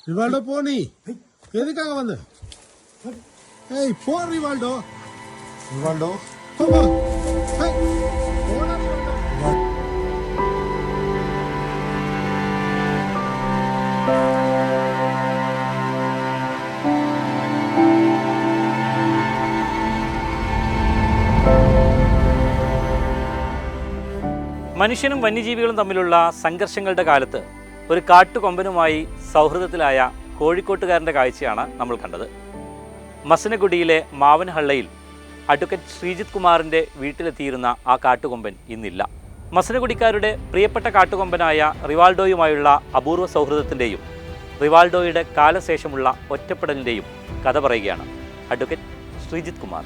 Rivaldo போ நீ எதுக்காக வந்து ஏய் போ ரிவால்டோ ரிவால்டோ போ போ ஏய் போடா ரிவால்டோ മനുഷ്യനും വന്യജീവികളും തമ്മിലുള്ള സംഘർഷങ്ങളുടെ കാലത്ത് ഒരു കാട്ടുകൊമ്പനുമായി സൗഹൃദത്തിലായ കോഴിക്കോട്ടുകാരൻ്റെ കാഴ്ചയാണ് നമ്മൾ കണ്ടത്. മസനഗുഡിയിലെ മാവൻഹള്ളയിൽ അഡ്വക്കേറ്റ് ശ്രീജിത്ത് കുമാറിൻ്റെ വീട്ടിലെത്തിയിരുന്ന ആ കാട്ടുകൊമ്പൻ ഇന്നില്ല. മസനഗുഡിക്കാരുടെ പ്രിയപ്പെട്ട കാട്ടുകൊമ്പനായ റിവാൾഡോയുമായുള്ള അപൂർവ സൗഹൃദത്തിൻ്റെയും റിവാൾഡോയുടെ കാലശേഷമുള്ള ഒറ്റപ്പെടലിൻ്റെയും കഥ പറയുകയാണ് അഡ്വക്കേറ്റ് ശ്രീജിത്ത് കുമാർ.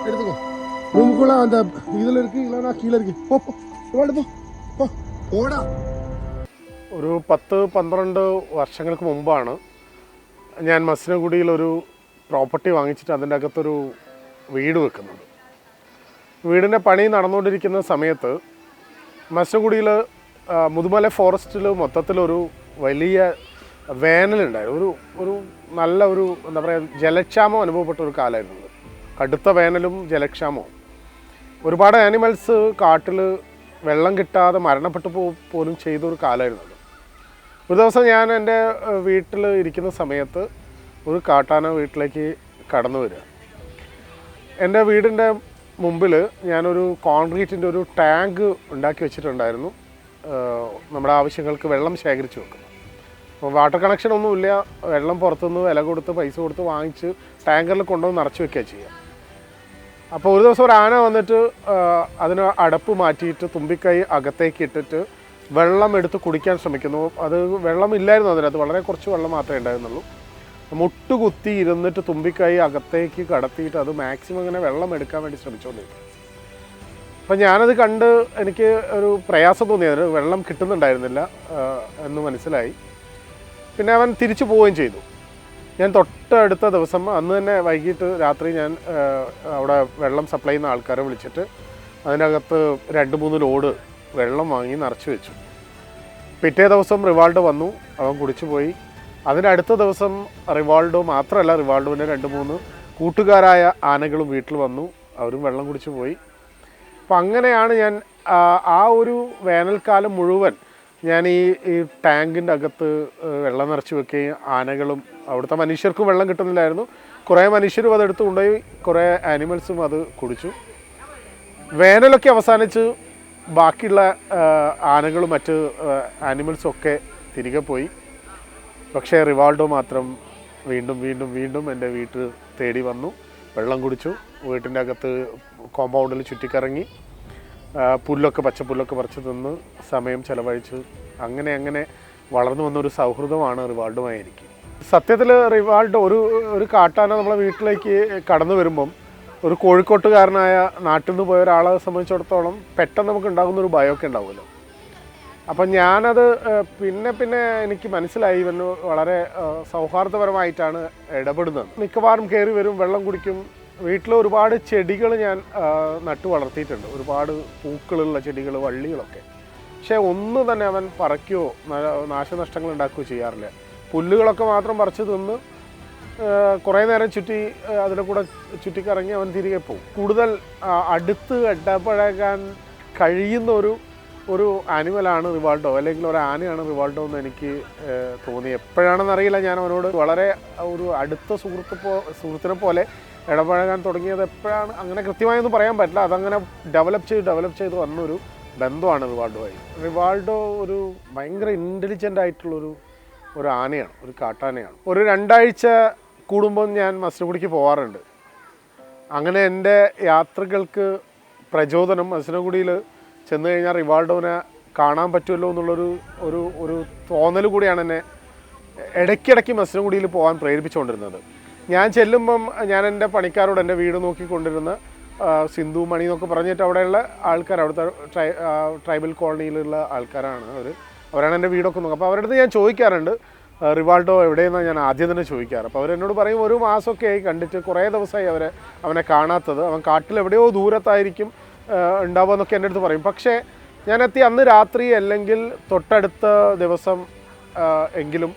எடுத்துக்கோ ரூமுக்குள்ள அந்த இதுல இருக்கு இல்லைன்னா கீழே இருக்கு போ போ ரிவால்டோ போ போ പോടാ. ഒരു 10-12 വർഷങ്ങൾക്ക് മുമ്പാണ് ഞാൻ മസനഗുഡിയിലൊരു പ്രോപ്പർട്ടി വാങ്ങിച്ചിട്ട് അതിൻ്റെ അകത്തൊരു വീട് വെക്കുന്നത്. വീടിൻ്റെ പണി നടന്നുകൊണ്ടിരിക്കുന്ന സമയത്ത് മസനഗുഡിയിൽ മുതുമല ഫോറസ്റ്റിൽ മൊത്തത്തിലൊരു വലിയ വേനലുണ്ടായിരുന്നു. ഒരു നല്ല എന്താ പറയുക, ജലക്ഷാമം അനുഭവപ്പെട്ട ഒരു കാലമായിരുന്നു. കടുത്ത വേനലും ജലക്ഷാമവും. ഒരുപാട് ആനിമൽസ് കാട്ടിൽ വെള്ളം കിട്ടാതെ മരണപ്പെട്ടു പോലും ചെയ്തൊരു കാലമായിരുന്നു. ഒരു ദിവസം ഞാൻ എൻ്റെ വീട്ടിൽ ഇരിക്കുന്ന സമയത്ത് ഒരു കാട്ടാന വീട്ടിലേക്ക് കടന്നു വരിക. എൻ്റെ വീടിൻ്റെ മുമ്പിൽ ഞാനൊരു കോൺക്രീറ്റിൻ്റെ ഒരു ടാങ്ക് ഉണ്ടാക്കി വെച്ചിട്ടുണ്ടായിരുന്നു, നമ്മുടെ ആവശ്യങ്ങൾക്ക് വെള്ളം ശേഖരിച്ച് വെക്കും. അപ്പോൾ വാട്ടർ കണക്ഷൻ ഒന്നുമില്ല, വെള്ളം പുറത്തുനിന്ന് വില കൊടുത്ത് പൈസ കൊടുത്ത് വാങ്ങിച്ച് ടാങ്കറിൽ കൊണ്ടുവന്ന് നിറച്ച് വെക്കുക ചെയ്യുക. അപ്പോൾ ഒരു ദിവസം ഒരു ആന വന്നിട്ട് അതിന് അടപ്പ് മാറ്റിയിട്ട് തുമ്പിക്കൈ അകത്തേക്ക് ഇട്ടിട്ട് വെള്ളം എടുത്ത് കുടിക്കാൻ ശ്രമിക്കുന്നു. അത് വെള്ളമില്ലായിരുന്നു അതിനകത്ത്, വളരെ കുറച്ച് വെള്ളം മാത്രമേ ഉണ്ടായിരുന്നുള്ളൂ. മുട്ടുകുത്തി ഇരുന്നിട്ട് തുമ്പിക്കൈ അകത്തേക്ക് കടത്തിയിട്ട് അത് മാക്സിമം ഇങ്ങനെ വെള്ളം എടുക്കാൻ വേണ്ടി ശ്രമിച്ചുകൊണ്ടിരിക്കും. അപ്പം ഞാനത് കണ്ട് എനിക്ക് ഒരു പ്രയാസം തോന്നി, അതിന് വെള്ളം കിട്ടുന്നുണ്ടായിരുന്നില്ല എന്ന് മനസ്സിലായി. പിന്നെ അവൻ തിരിച്ചു പോവുകയും ചെയ്തു. ഞാൻ തൊട്ടടുത്ത ദിവസം അന്ന് തന്നെ വൈകിട്ട് രാത്രി ഞാൻ അവിടെ വെള്ളം സപ്ലൈ ചെയ്യുന്ന ആൾക്കാരെ വിളിച്ചിട്ട് അതിനകത്ത് 2-3 ലോഡ് വെള്ളം വാങ്ങി നിറച്ച് വെച്ചു. പിറ്റേ ദിവസം റിവാൾഡോ വന്നു, അവൻ കുടിച്ചു പോയി. അതിൻ്റെ അടുത്ത ദിവസം റിവാൾഡോ മാത്രമല്ല, റിവാൾഡോവിൻ്റെ 2-3 കൂട്ടുകാരായ ആനകളും വീട്ടിൽ വന്നു, അവരും വെള്ളം കുടിച്ചു പോയി. അപ്പം അങ്ങനെയാണ് ഞാൻ ആ ഒരു വേനൽക്കാലം മുഴുവൻ ഞാൻ ഈ ടാങ്കിൻ്റെ അകത്ത് വെള്ളം നിറച്ച് വെക്കുകയും ആനകളും അവിടുത്തെ മനുഷ്യർക്കും വെള്ളം കിട്ടുന്നില്ലായിരുന്നു. കുറേ മനുഷ്യരും അതെടുത്ത് കൊണ്ടുപോയി, കുറേ ആനിമൽസും അത് കുടിച്ചു. വേനലൊക്കെ അവസാനിച്ച് ബാക്കിയുള്ള ആനകളും മറ്റ് ആനിമൽസും ഒക്കെ തിരികെ പോയി. പക്ഷേ റിവാൾഡോ മാത്രം വീണ്ടും വീണ്ടും വീണ്ടും എൻ്റെ വീട്ടിൽ തേടി വന്നു, വെള്ളം കുടിച്ചു. വീട്ടിൻ്റെ അകത്ത് കോമ്പൗണ്ടിൽ ചുറ്റിക്കറങ്ങി പുല്ലൊക്കെ പച്ചപ്പുല്ലൊക്കെ പറിച്ച് തിന്ന് സമയം ചിലവഴിച്ചു. അങ്ങനെ വളർന്നു വന്നൊരു സൗഹൃദമാണ് റിവാൾഡോമായി എനിക്ക്. സത്യത്തിൽ റിവാൾഡോ ഒരു കാട്ടാന നമ്മളെ വീട്ടിലേക്ക് കടന്നു വരുമ്പം ഒരു കോഴിക്കോട്ടുകാരനായ നാട്ടിൽ നിന്ന് പോയ ഒരാളെ സംബന്ധിച്ചിടത്തോളം പെട്ടെന്ന് നമുക്ക് ഉണ്ടാകുന്നൊരു ഭയമൊക്കെ ഉണ്ടാവുമല്ലോ. അപ്പം ഞാനത് പിന്നെ എനിക്ക് മനസ്സിലായി, ഇവന് വളരെ സൗഹാർദ്ദപരമായിട്ടാണ് ഇടപെടുന്നത്. മിക്കവാറും കയറി വരും, വെള്ളം കുടിക്കും. വീട്ടിൽ ഒരുപാട് ചെടികൾ ഞാൻ നട്ടു വളർത്തിയിട്ടുണ്ട്, ഒരുപാട് പൂക്കളുള്ള ചെടികൾ, വള്ളികളൊക്കെ. പക്ഷേ ഒന്നും തന്നെ അവൻ പറിക്കുകയോ നാശനഷ്ടങ്ങൾ ഉണ്ടാക്കുകയോ ചെയ്യാറില്ല. പുല്ലുകളൊക്കെ മാത്രം പറിച്ച് തിന്ന് കുറേ നേരം അതിൻ്റെ കൂടെ ചുറ്റിക്കറങ്ങി അവൻ തിരികെ പോകും. കൂടുതൽ അടുത്ത് ഇടപഴകാൻ കഴിയുന്ന ഒരു ആനിമലാണ് റിവാൾഡോ, അല്ലെങ്കിൽ ഒരു ആനയാണ് റിവാൾഡോ എന്ന് എനിക്ക് തോന്നി. എപ്പോഴാണെന്നറിയില്ല, ഞാൻ അവനോട് വളരെ ഒരു അടുത്ത സുഹൃത്തിനെ പോലെ ഇടപഴകാൻ തുടങ്ങിയത് എപ്പോഴാണ് അങ്ങനെ കൃത്യമായൊന്നും പറയാൻ പറ്റില്ല. അതങ്ങനെ ഡെവലപ്പ് ചെയ്ത് വന്നൊരു ബന്ധമാണ് റിവാൾഡോയായി. റിവാൾഡോ ഒരു ഭയങ്കര ഇൻ്റലിജൻ്റ് ആയിട്ടുള്ളൊരു ആനയാണ്, ഒരു കാട്ടാനയാണ്. ഒരു 2 ആഴ്ച കൂടുമ്പോൾ ഞാൻ മസനഗുഡിക്ക് പോകാറുണ്ട്. അങ്ങനെ എൻ്റെ യാത്രകൾക്ക് പ്രചോദനം മസനഗുഡിയിൽ ചെന്ന് കഴിഞ്ഞാൽ റിവാൾഡോനെ കാണാൻ പറ്റുമല്ലോ എന്നുള്ളൊരു തോന്നൽ കൂടിയാണ് എന്നെ ഇടയ്ക്കിടയ്ക്ക് മസനഗുഡിയിൽ പോകാൻ പ്രേരിപ്പിച്ചുകൊണ്ടിരുന്നത്. ഞാൻ ചെല്ലുമ്പം ഞാൻ എൻ്റെ പണിക്കാരോട് എൻ്റെ വീട് നോക്കിക്കൊണ്ടിരുന്ന സിന്ധു മണി എന്നൊക്കെ പറഞ്ഞിട്ട് അവിടെയുള്ള ആൾക്കാർ, അവിടുത്തെ ട്രൈബൽ കോളനിയിലുള്ള ആൾക്കാരാണ് അവരാണ് എൻ്റെ വീടൊക്കെ നോക്കുക. അപ്പോൾ അവരുടെ അടുത്ത് ഞാൻ ചോദിക്കാറുണ്ട്, റിവാൾഡോ എവിടെയെന്നാണ് ഞാൻ ആദ്യം തന്നെ ചോദിക്കാറ്. അപ്പോൾ അവരെന്നോട് പറയും 1 മാസമൊക്കെ ആയി കണ്ടിട്ട്, കുറേ ദിവസമായി അവനെ കാണാത്തത്, അവൻ കാട്ടിൽ എവിടെയോ ദൂരത്തായിരിക്കും ഉണ്ടാവുക എന്നൊക്കെ എൻ്റെ അടുത്ത് പറയും. പക്ഷേ ഞാനെത്തി അന്ന് രാത്രി അല്ലെങ്കിൽ തൊട്ടടുത്ത ദിവസം എങ്കിലും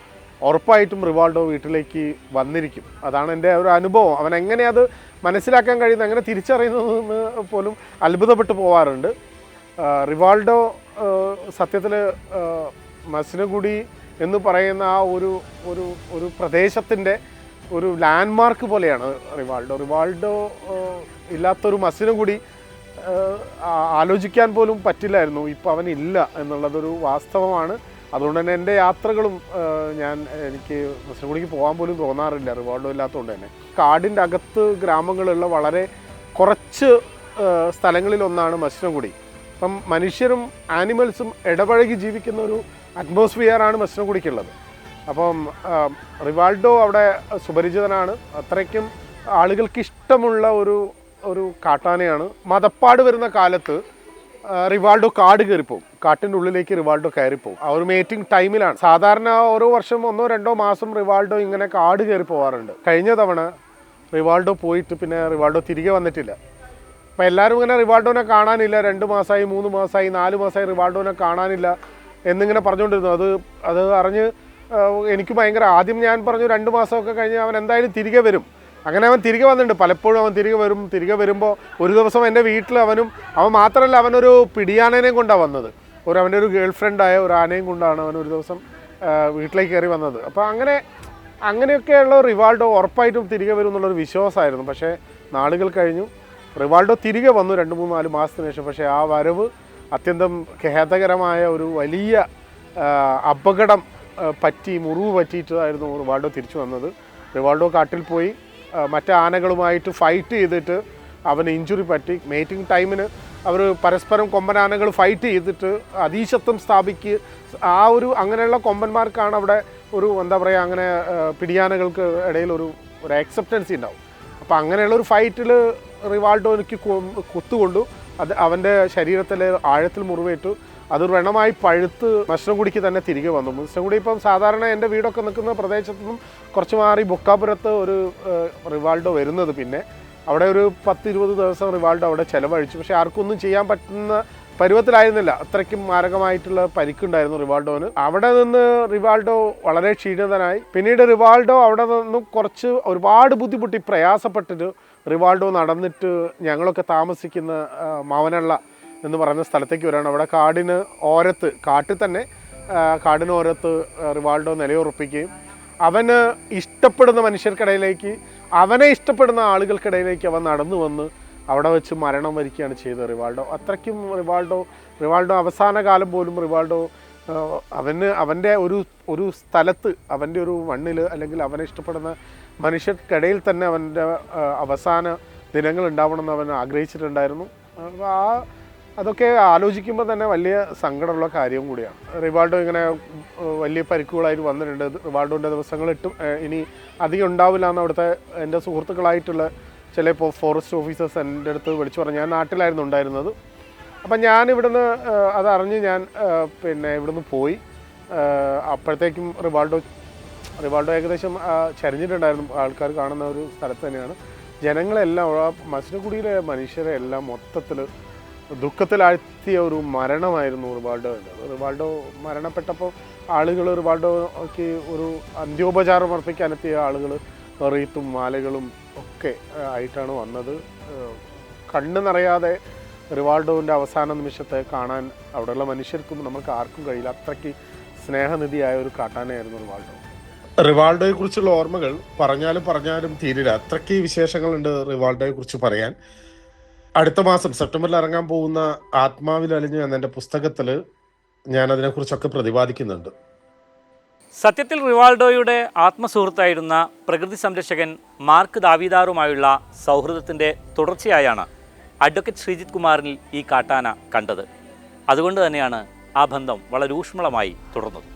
ഉറപ്പായിട്ടും റിവാൾഡോ വീട്ടിലേക്ക് വന്നിരിക്കും. അതാണ് എൻ്റെ ഒരു അനുഭവം. അവൻ എങ്ങനെ അത് മനസ്സിലാക്കാൻ കഴിയുന്നത്, എങ്ങനെ തിരിച്ചറിയുന്നതെന്ന് പോലും അത്ഭുതപ്പെട്ടു പോവാറുണ്ട്. റിവാൾഡോ സത്യത്തിൽ മസിനഗുഡി എന്ന് പറയുന്ന ആ ഒരു പ്രദേശത്തിൻ്റെ ഒരു ലാൻഡ്മാർക്ക് പോലെയാണ് റിവാൾഡോ ഇല്ലാത്തൊരു മസിനഗുഡി ആലോചിക്കാൻ പോലും പറ്റില്ലായിരുന്നു. ഇപ്പോൾ അവനില്ല എന്നുള്ളതൊരു വാസ്തവമാണ്. അതുകൊണ്ട് തന്നെ എൻ്റെ യാത്രകളും എനിക്ക് മസിനഗുഡിക്ക് പോകാൻ പോലും തോന്നാറില്ല റിവാൾഡോ ഇല്ലാത്തതുകൊണ്ട് തന്നെ. കാടിൻ്റെ അകത്ത് ഗ്രാമങ്ങളുള്ള വളരെ കുറച്ച് സ്ഥലങ്ങളിലൊന്നാണ് മസിനഗുഡി. അപ്പം മനുഷ്യരും ആനിമൽസും ഇടപഴകി ജീവിക്കുന്ന ഒരു അറ്റ്മോസ്ഫിയറാണ് മസിനഗുഡിക്കുള്ളത്. അപ്പം റിവാൾഡോ അവിടെ സുപരിചിതനാണ്. അത്രയ്ക്കും ആളുകൾക്ക് ഇഷ്ടമുള്ള ഒരു കാട്ടാനയാണ്. മദപ്പാട് വരുന്ന കാലത്ത് റിവാൾഡോ കാട് കയറിപ്പോവും. കാട്ടിൻ്റെ ഉള്ളിലേക്ക് റിവാൾഡോ കയറിപ്പോവും. ആ ഒരു മേറ്റിംഗ് ടൈമിലാണ്. സാധാരണ ഓരോ വർഷം 1-2 മാസം റിവാൾഡോ ഇങ്ങനെ കാട് കയറി പോകാറുണ്ട്. കഴിഞ്ഞ തവണ റിവാൾഡോ പോയിട്ട് പിന്നെ റിവാൾഡോ തിരികെ വന്നിട്ടില്ല. അപ്പോൾ എല്ലാവരും ഇങ്ങനെ റിവാൾഡോനെ കാണാനില്ല, 2 മാസമായി 3 മാസമായി 4 മാസമായി റിവാൾഡോനെ കാണാനില്ല എന്നിങ്ങനെ പറഞ്ഞുകൊണ്ടിരുന്നു. അത് അറിഞ്ഞ് എനിക്ക് ഭയങ്കര, ആദ്യം ഞാൻ പറഞ്ഞു 2 മാസമൊക്കെ കഴിഞ്ഞ് അവൻ എന്തായാലും തിരികെ വരും. അങ്ങനെ അവൻ തിരികെ വന്നിട്ടുണ്ട്. പലപ്പോഴും അവൻ തിരികെ വരുമ്പോൾ ഒരു ദിവസം എൻ്റെ വീട്ടിൽ അവൻ മാത്രമല്ല, അവനൊരു പിടിയാനേനെയും കൊണ്ടാണ് വന്നത്. അവൻ്റെ ഒരു ഗേൾ ഫ്രണ്ടായ ഒരു ആനയും കൊണ്ടാണ് അവൻ ഒരു ദിവസം വീട്ടിലേക്ക് കയറി വന്നത്. അപ്പോൾ അങ്ങനെയൊക്കെയുള്ള റിവാൾഡോ ഉറപ്പായിട്ടും തിരികെ വരും എന്നുള്ളൊരു വിശ്വാസമായിരുന്നു. പക്ഷേ നാളുകൾ കഴിഞ്ഞു, റിവാൾഡോ തിരികെ വന്നു 2-3-4 മാസത്തിന് ശേഷം. പക്ഷേ ആ വരവ് അത്യന്തം ഖേദകരമായ ഒരു വലിയ അപകടം മുറിവ് പറ്റിയിട്ടായിരുന്നു റിവാൾഡോ തിരിച്ചു വന്നത്. റിവാൾഡോ കാട്ടിൽ പോയി മറ്റ് ആനകളുമായിട്ട് ഫൈറ്റ് ചെയ്തിട്ട് അവന് ഇഞ്ചുറി പറ്റി. മേറ്റിംഗ് ടൈമിന് അവർ പരസ്പരം കൊമ്പനാനകൾ ഫൈറ്റ് ചെയ്തിട്ട് അതീശത്വം സ്ഥാപിക്കുക. അങ്ങനെയുള്ള കൊമ്പന്മാർക്കാണ് അവിടെ എന്താ പറയുക, അങ്ങനെ പിടിയാനകൾക്ക് ഇടയിൽ ഒരു ആക്സെപ്റ്റൻസി ഉണ്ടാവും. അപ്പോൾ അങ്ങനെയുള്ള ഒരു ഫൈറ്റിൽ റിവാൾഡോയ്ക്ക് കുത്തുകൊണ്ടു. അവൻ്റെ ശരീരത്തിൽ ആഴത്തിൽ മുറിവേറ്റു. അത് വ്രണമായി പഴുത്ത് മസിനഗുഡിക്ക് തന്നെ തിരികെ വന്നു. മസിനഗുഡി ഇപ്പം സാധാരണ എൻ്റെ വീടൊക്കെ നിൽക്കുന്ന പ്രദേശത്തു നിന്നും കുറച്ച് മാറി ബൊക്കാപുരത്ത് ഒരു റിവാൾഡോ വരുന്നത്. പിന്നെ അവിടെ ഒരു 10-20 ദിവസം റിവാൾഡോ അവിടെ ചിലവഴിച്ചു. പക്ഷേ ആർക്കൊന്നും ചെയ്യാൻ പറ്റുന്ന പരുവത്തിലായിരുന്നില്ല. അത്രയ്ക്കും മാരകമായിട്ടുള്ള പരിക്കുണ്ടായിരുന്നു റിവാൾഡോന്. അവിടെ നിന്ന് റിവാൾഡോ വളരെ ക്ഷീണിതനായി. പിന്നീട് റിവാൾഡോ അവിടെ നിന്നും ഒരുപാട് ബുദ്ധിമുട്ടി പ്രയാസപ്പെട്ടിട്ട് റിവാൾഡോ നടന്നിട്ട് ഞങ്ങളൊക്കെ താമസിക്കുന്ന മാവനള്ള എന്ന് പറയുന്ന സ്ഥലത്തേക്ക് വരികയാണ്. അവിടെ കാടിനോരത്ത് റിവാൾഡോ നിലയുറപ്പിക്കുകയും അവന് ഇഷ്ടപ്പെടുന്ന മനുഷ്യർക്കിടയിലേക്ക്, അവനെ ഇഷ്ടപ്പെടുന്ന ആളുകൾക്കിടയിലേക്ക് അവൻ നടന്നു വന്ന് അവിടെ വെച്ച് മരണം വരിക്കുകയാണ് ചെയ്തത് റിവാൾഡോ. അത്രയ്ക്കും റിവാൾഡോ അവസാന കാലം പോലും റിവാൾഡോ അവൻ്റെ ഒരു സ്ഥലത്ത്, അവൻ്റെ ഒരു മണ്ണിൽ, അല്ലെങ്കിൽ അവനെ ഇഷ്ടപ്പെടുന്ന മനുഷ്യർക്കിടയിൽ തന്നെ അവൻ്റെ അവസാന ദിനങ്ങൾ ഉണ്ടാവണമെന്ന് അവൻ ആഗ്രഹിച്ചിട്ടുണ്ടായിരുന്നു. അതൊക്കെ ആലോചിക്കുമ്പോൾ തന്നെ വലിയ സങ്കടമുള്ള കാര്യവും കൂടിയാണ്. റിവാൾഡോ ഇങ്ങനെ വലിയ പരിക്കുകളായിട്ട് വന്നിട്ടുണ്ട്. റിവാൾഡോൻ്റെ ദിവസങ്ങൾ ഇനി അധികം ഉണ്ടാവില്ല എന്ന് അവിടുത്തെ എൻ്റെ സുഹൃത്തുക്കളായിട്ടുള്ള ചില ഫോറസ്റ്റ് ഓഫീസേഴ്സ് എൻ്റെ അടുത്ത് വിളിച്ചു പറഞ്ഞു. ഞാൻ നാട്ടിലായിരുന്നു ഉണ്ടായിരുന്നത്. അപ്പം ഞാൻ ഇവിടുന്ന് അതറിഞ്ഞ് ഞാൻ ഇവിടുന്ന് പോയി. അപ്പോഴത്തേക്കും റിവാൾഡോ ഏകദേശം ചരിഞ്ഞിട്ടുണ്ടായിരുന്നു. ആൾക്കാർ കാണുന്ന ഒരു സ്ഥലത്ത് തന്നെയാണ്. ജനങ്ങളെല്ലാം, മസിനഗുഡിയിലെ മനുഷ്യരെ എല്ലാം മൊത്തത്തിൽ ദുഃഖത്തിലാഴ്ത്തിയ ഒരു മരണമായിരുന്നു റിവാൾഡോ മരണപ്പെട്ടപ്പോൾ ആളുകൾ റിവാൾഡോയ്ക്ക് ഒരു അന്ത്യോപചാരം അർപ്പിക്കാനെത്തിയ ആളുകൾ റീത്തും മാലകളും ഒക്കെ ആയിട്ടാണ് വന്നത്. കണ്ണ് നിറയാതെ റിവാൾഡോവിൻ്റെ അവസാന നിമിഷത്തെ കാണാൻ അവിടെയുള്ള മനുഷ്യർക്കും നമുക്ക് ആർക്കും കഴിയില്ല. അത്രയ്ക്ക് സ്നേഹനിധിയായ ഒരു കാട്ടാനയായിരുന്നു റിവാൾഡോയെ കുറിച്ചുള്ള ഓർമ്മകൾ പറഞ്ഞാലും തീരില്ല. അത്രയ്ക്ക് വിശേഷങ്ങളുണ്ട് റിവാൾഡോയെ കുറിച്ച് പറയാൻ. അടുത്ത മാസം സെപ്റ്റംബറിൽ ഇറങ്ങാൻ പോകുന്ന ആത്മാവിൽ അലിഞ്ഞു എന്ന എൻ്റെ പുസ്തകത്തിൽ ഞാൻ അതിനെക്കുറിച്ചൊക്കെ പ്രതിപാദിക്കുന്നുണ്ട്. സത്യത്തിൽ റിവാൾഡോയുടെ ആത്മസുഹൃത്തായിരുന്ന പ്രകൃതി സംരക്ഷകൻ മാർക്ക് ദാവീദാറുമായുള്ള സൗഹൃദത്തിൻ്റെ തുടർച്ചയായാണ് അഡ്വക്കേറ്റ് ശ്രീജിത്ത് കുമാറിൽ ഈ കാട്ടാന കണ്ടത്. അതുകൊണ്ട് തന്നെയാണ് ആ ബന്ധം വളരെ ഊഷ്മളമായി തുടർന്നത്.